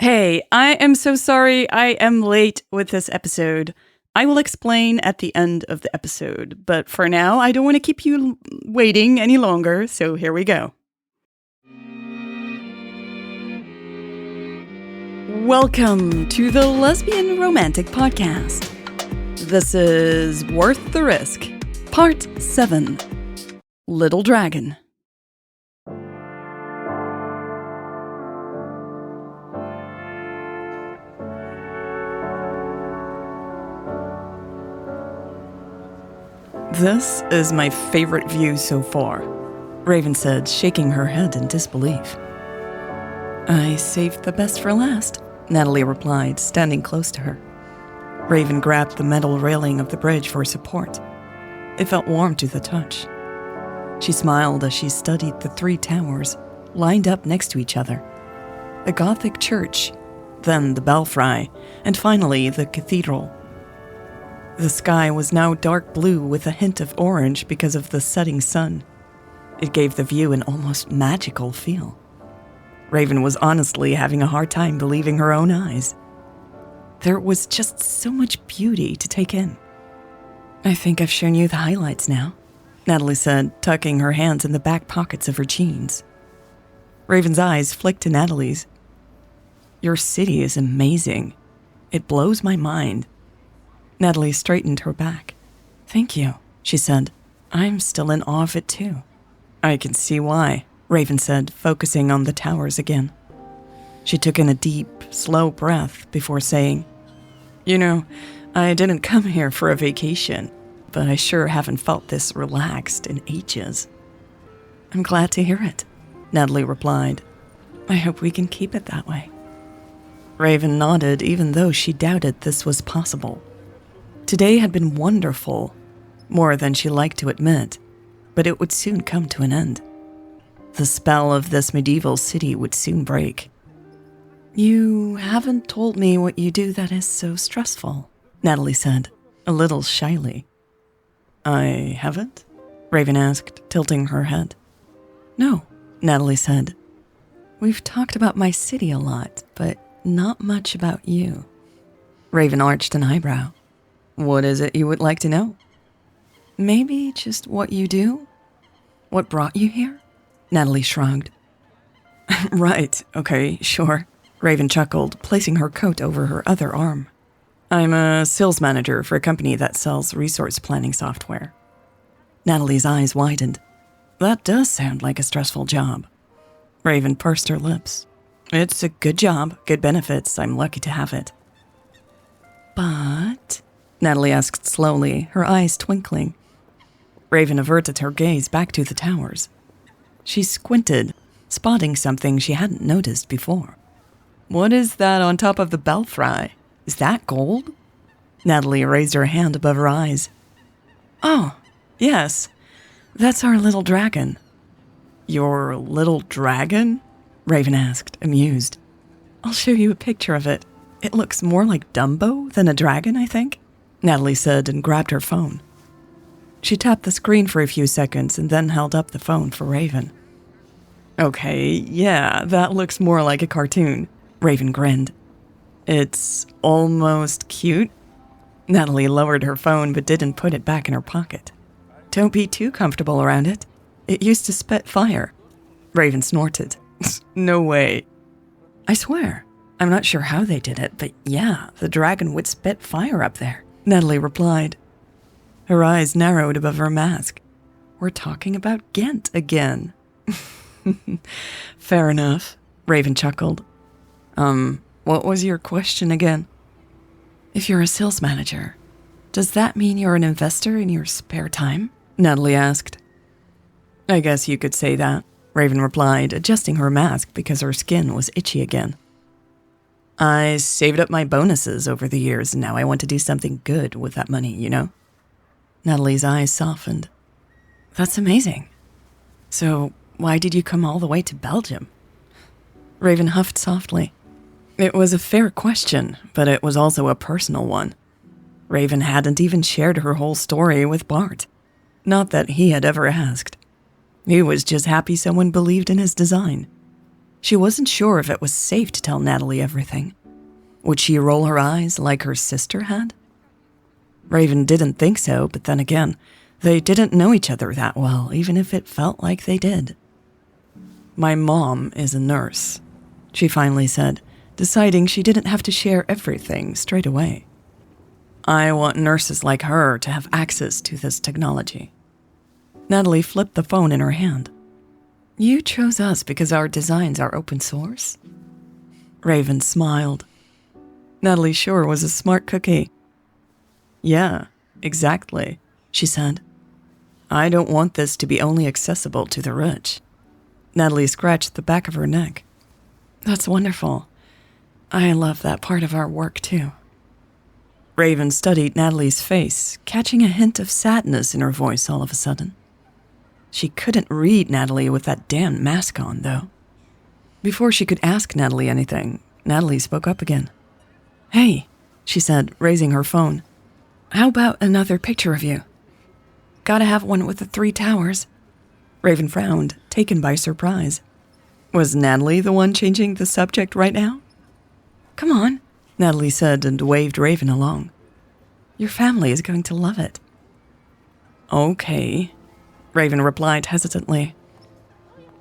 Hey, I am so sorry I am late with this episode. I will explain at the end of the episode, but for now, I don't want to keep you waiting any longer, so here we go. Welcome to the Lesbian Romantic podcast. This is Worth the Risk, Part 7, Little Dragon. This is my favorite view so far, Raven said, shaking her head in disbelief. I saved the best for last, Natalie replied, standing close to her. Raven grabbed the metal railing of the bridge for support. It felt warm to the touch. She smiled as she studied the three towers, lined up next to each other. The Gothic church, then the belfry, and finally the cathedral. The sky was now dark blue with a hint of orange because of the setting sun. It gave the view an almost magical feel. Raven was honestly having a hard time believing her own eyes. There was just so much beauty to take in. I think I've shown you the highlights now, Natalie said, tucking her hands in the back pockets of her jeans. Raven's eyes flicked to Natalie's. Your city is amazing. It blows my mind. Natalie straightened her back. Thank you, she said. I'm still in awe of it too. I can see why, Raven said, focusing on the towers again. She took in a deep, slow breath before saying, You know, I didn't come here for a vacation, but I sure haven't felt this relaxed in ages. I'm glad to hear it, Natalie replied. I hope we can keep it that way. Raven nodded even though she doubted this was possible. Today had been wonderful, more than she liked to admit, but it would soon come to an end. The spell of this medieval city would soon break. You haven't told me what you do that is so stressful, Natalie said, a little shyly. I haven't? Raven asked, tilting her head. No, Natalie said. We've talked about my city a lot, but not much about you. Raven arched an eyebrow. What is it you would like to know? Maybe just what you do? What brought you here? Natalie shrugged. Right, okay, sure. Raven chuckled, placing her coat over her other arm. I'm a sales manager for a company that sells resource planning software. Natalie's eyes widened. That does sound like a stressful job. Raven pursed her lips. It's a good job, good benefits. I'm lucky to have it. But... Natalie asked slowly, her eyes twinkling. Raven averted her gaze back to the towers. She squinted, spotting something she hadn't noticed before. What is that on top of the belfry? Is that gold? Natalie raised her hand above her eyes. Oh, yes. That's our little dragon. Your little dragon? Raven asked, amused. I'll show you a picture of it. It looks more like Dumbo than a dragon, I think. Natalie said and grabbed her phone. She tapped the screen for a few seconds and then held up the phone for Raven. Okay, yeah, that looks more like a cartoon. Raven grinned. It's almost cute. Natalie lowered her phone but didn't put it back in her pocket. Don't be too comfortable around it. It used to spit fire. Raven snorted. No way. I swear. I'm not sure how they did it, but yeah, the dragon would spit fire up there. Natalie replied. Her eyes narrowed above her mask. We're talking about Ghent again. Fair enough, Raven chuckled. What was your question again? If you're a sales manager, does that mean you're an investor in your spare time? Natalie asked. I guess you could say that, Raven replied, adjusting her mask because her skin was itchy again. I saved up my bonuses over the years, and now I want to do something good with that money, you know? Natalie's eyes softened. That's amazing. So, why did you come all the way to Belgium? Raven huffed softly. It was a fair question, but it was also a personal one. Raven hadn't even shared her whole story with Bart. Not that he had ever asked. He was just happy someone believed in his design. She wasn't sure if it was safe to tell Natalie everything. Would she roll her eyes like her sister had? Raven didn't think so, but then again, they didn't know each other that well, even if it felt like they did. "My mom is a nurse," she finally said, deciding she didn't have to share everything straight away. "I want nurses like her to have access to this technology." Natalie flipped the phone in her hand. "You chose us because our designs are open source?" Raven smiled. Natalie sure was a smart cookie. "Yeah, exactly," she said. "I don't want this to be only accessible to the rich." Natalie scratched the back of her neck. "That's wonderful. I love that part of our work, too." Raven studied Natalie's face, catching a hint of sadness in her voice all of a sudden. She couldn't read Natalie with that damn mask on, though. Before she could ask Natalie anything, Natalie spoke up again. "Hey," she said, raising her phone. "How about another picture of you? Gotta have one with the 3 towers. Raven frowned, taken by surprise. Was Natalie the one changing the subject right now? "Come on," Natalie said and waved Raven along. "Your family is going to love it." "Okay," Raven replied hesitantly.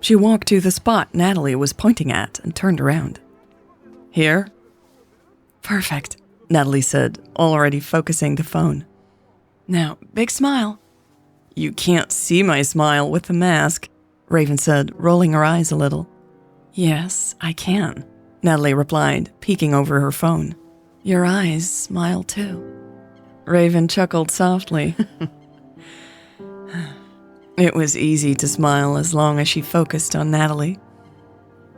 She walked to the spot Natalie was pointing at and turned around. "Here?" "Perfect," Natalie said, already focusing the phone. "Now, big smile." "You can't see my smile with the mask," Raven said, rolling her eyes a little. "Yes, I can," Natalie replied, peeking over her phone. "Your eyes smile too." Raven chuckled softly. It was easy to smile as long as she focused on Natalie.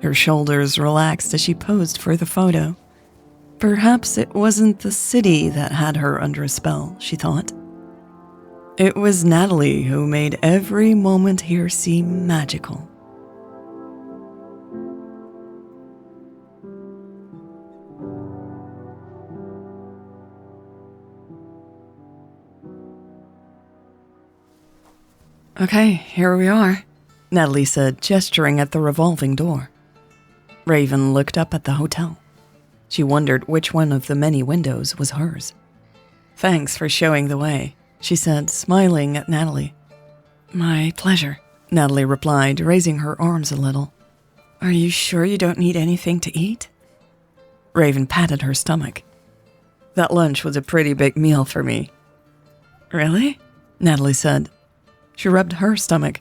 Her shoulders relaxed as she posed for the photo. Perhaps it wasn't the city that had her under a spell, she thought. It was Natalie who made every moment here seem magical. "Okay, here we are," Natalie said, gesturing at the revolving door. Raven looked up at the hotel. She wondered which one of the many windows was hers. "Thanks for showing the way," she said, smiling at Natalie. "My pleasure," Natalie replied, raising her arms a little. "Are you sure you don't need anything to eat?" Raven patted her stomach. "That lunch was a pretty big meal for me." "Really?" Natalie said. She rubbed her stomach.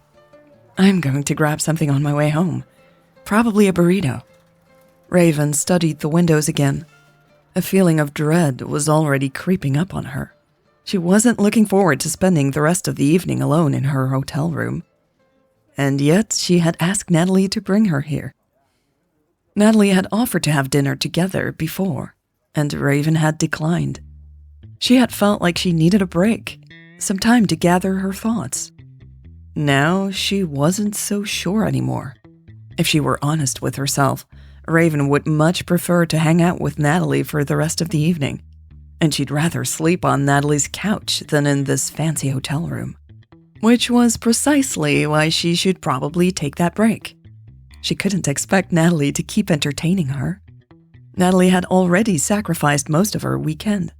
"I'm going to grab something on my way home. Probably a burrito." Raven studied the windows again. A feeling of dread was already creeping up on her. She wasn't looking forward to spending the rest of the evening alone in her hotel room. And yet she had asked Natalie to bring her here. Natalie had offered to have dinner together before, and Raven had declined. She had felt like she needed a break, some time to gather her thoughts. Now she wasn't so sure anymore. If she were honest with herself, Raven would much prefer to hang out with Natalie for the rest of the evening, and she'd rather sleep on Natalie's couch than in this fancy hotel room. Which was precisely why she should probably take that break. She couldn't expect Natalie to keep entertaining her. Natalie had already sacrificed most of her weekend.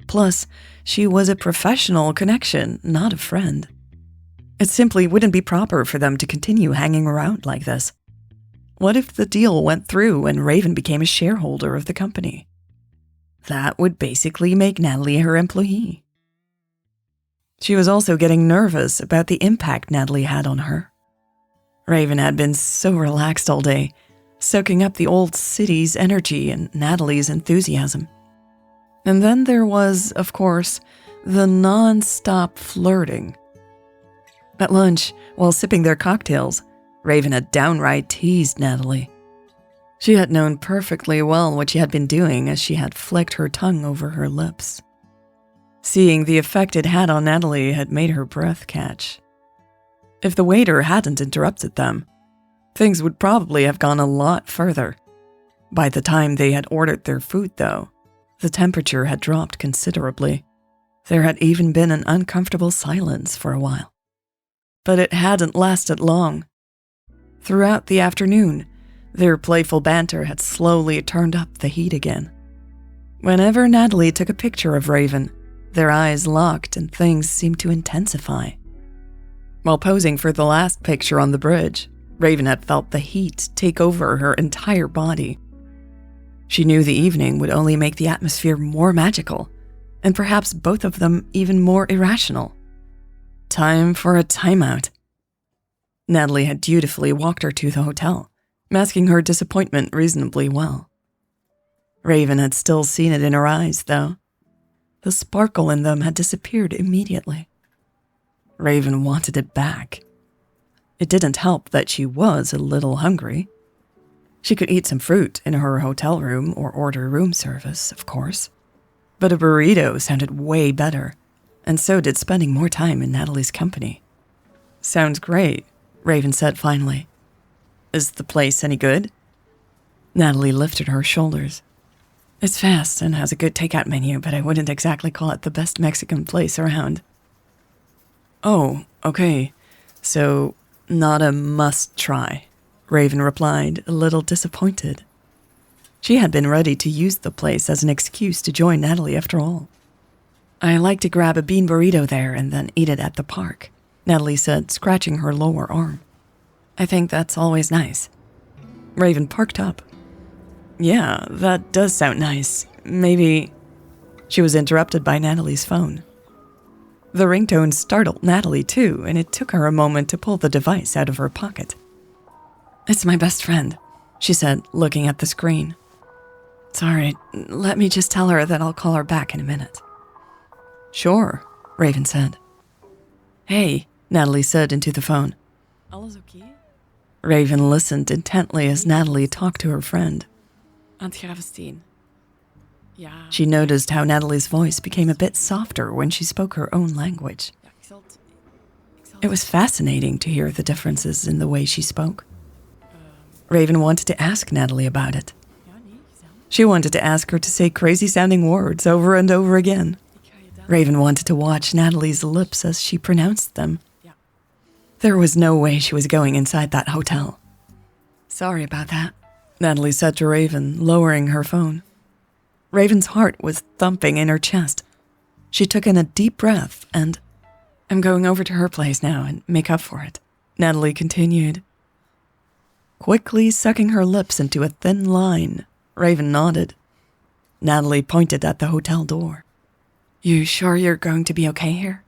Plus, she was a professional connection, not a friend. It simply wouldn't be proper for them to continue hanging around like this. What if the deal went through and Raven became a shareholder of the company? That would basically make Natalie her employee. She was also getting nervous about the impact Natalie had on her. Raven had been so relaxed all day, soaking up the old city's energy and Natalie's enthusiasm. And then there was, of course, the non-stop flirting. At lunch, while sipping their cocktails, Raven had downright teased Natalie. She had known perfectly well what she had been doing as she had flicked her tongue over her lips. Seeing the effect it had on Natalie had made her breath catch. If the waiter hadn't interrupted them, things would probably have gone a lot further. By the time they had ordered their food, though, the temperature had dropped considerably. There had even been an uncomfortable silence for a while. But it hadn't lasted long. Throughout the afternoon, Their playful banter had slowly turned up the heat again. Whenever Natalie took a picture of Raven, their eyes locked and things seemed to intensify. While posing for the last picture on the bridge, Raven had felt the heat take over her entire body. She knew the evening would only make the atmosphere more magical, and perhaps both of them even more irrational. Time for a timeout. Natalie had dutifully walked her to the hotel, masking her disappointment reasonably well. Raven had still seen it in her eyes, though. The sparkle in them had disappeared immediately. Raven wanted it back. It didn't help that she was a little hungry. She could eat some fruit in her hotel room or order room service, of course. But a burrito sounded way better, and so did spending more time in Natalie's company. "Sounds great," Raven said finally. "Is the place any good?" Natalie lifted her shoulders. "It's fast and has a good takeout menu, but I wouldn't exactly call it the best Mexican place around." "Oh, okay. So, not a must-try," Raven replied, a little disappointed. She had been ready to use the place as an excuse to join Natalie after all. "I like to grab a bean burrito there and then eat it at the park," Natalie said, scratching her lower arm. "I think that's always nice." Raven perked up. "Yeah, that does sound nice. Maybe—" She was interrupted by Natalie's phone. The ringtone startled Natalie too, and it took her a moment to pull the device out of her pocket. "It's my best friend," she said, looking at the screen. "Sorry, let me just tell her that I'll call her back in a minute." "Sure," Raven said. "Hey," Natalie said into the phone. "Alles okay?" Raven listened intently as Natalie talked to her friend. She noticed how Natalie's voice became a bit softer when she spoke her own language. It was fascinating to hear the differences in the way she spoke. Raven wanted to ask Natalie about it. She wanted to ask her to say crazy-sounding words over and over again. Raven wanted to watch Natalie's lips as she pronounced them. There was no way she was going inside that hotel. "Sorry about that," Natalie said to Raven, lowering her phone. Raven's heart was thumping in her chest. She took in a deep breath and, "I'm going over to her place now and make up for it," Natalie continued. Quickly sucking her lips into a thin line, Raven nodded. Natalie pointed at the hotel door. "You sure you're going to be okay here?"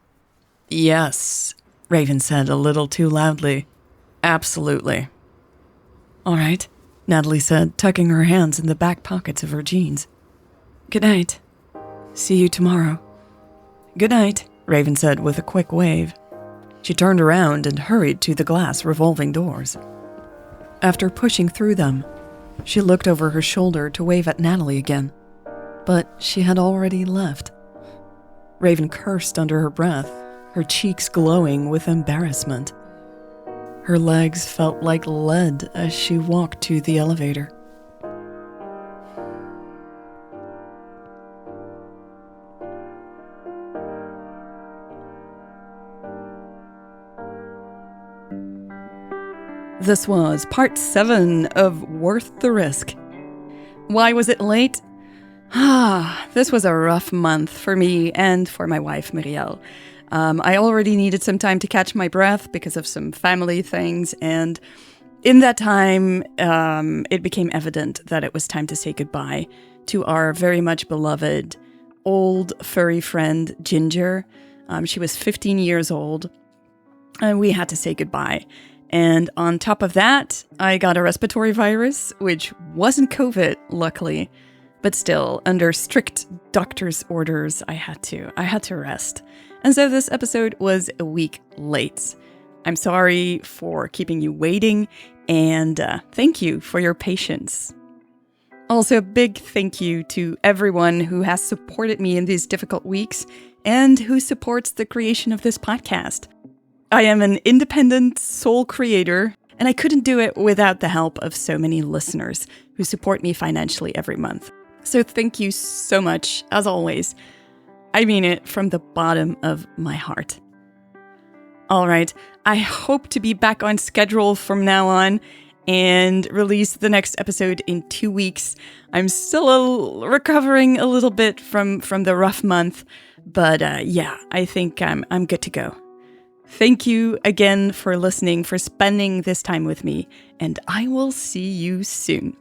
"Yes," Raven said a little too loudly. "Absolutely." "All right," Natalie said, tucking her hands in the back pockets of her jeans. "Good night. See you tomorrow." "Good night," Raven said with a quick wave. She turned around and hurried to the glass revolving doors. After pushing through them, she looked over her shoulder to wave at Natalie again, but she had already left. Raven cursed under her breath, her cheeks glowing with embarrassment. Her legs felt like lead as she walked to the elevator. This was part 7 of Worth the Risk. Why was it late? This was a rough month for me and for my wife, Muriel. I already needed some time to catch my breath because of some family things, and in that time, it became evident that it was time to say goodbye to our very much beloved old furry friend, Ginger. She was 15 years old, and we had to say goodbye. And on top of that, I got a respiratory virus, which wasn't COVID, luckily. But still, under strict doctor's orders, I had to rest. And so this episode was a week late. I'm sorry for keeping you waiting, and thank you for your patience. Also, a big thank you to everyone who has supported me in these difficult weeks and who supports the creation of this podcast. I am an independent sole creator, and I couldn't do it without the help of so many listeners who support me financially every month. So thank you so much, as always. I mean it from the bottom of my heart. All right, I hope to be back on schedule from now on, and release the next episode in 2 weeks. I'm still recovering a little bit from the rough month, but yeah, I think I'm good to go. Thank you again for listening, for spending this time with me, and I will see you soon.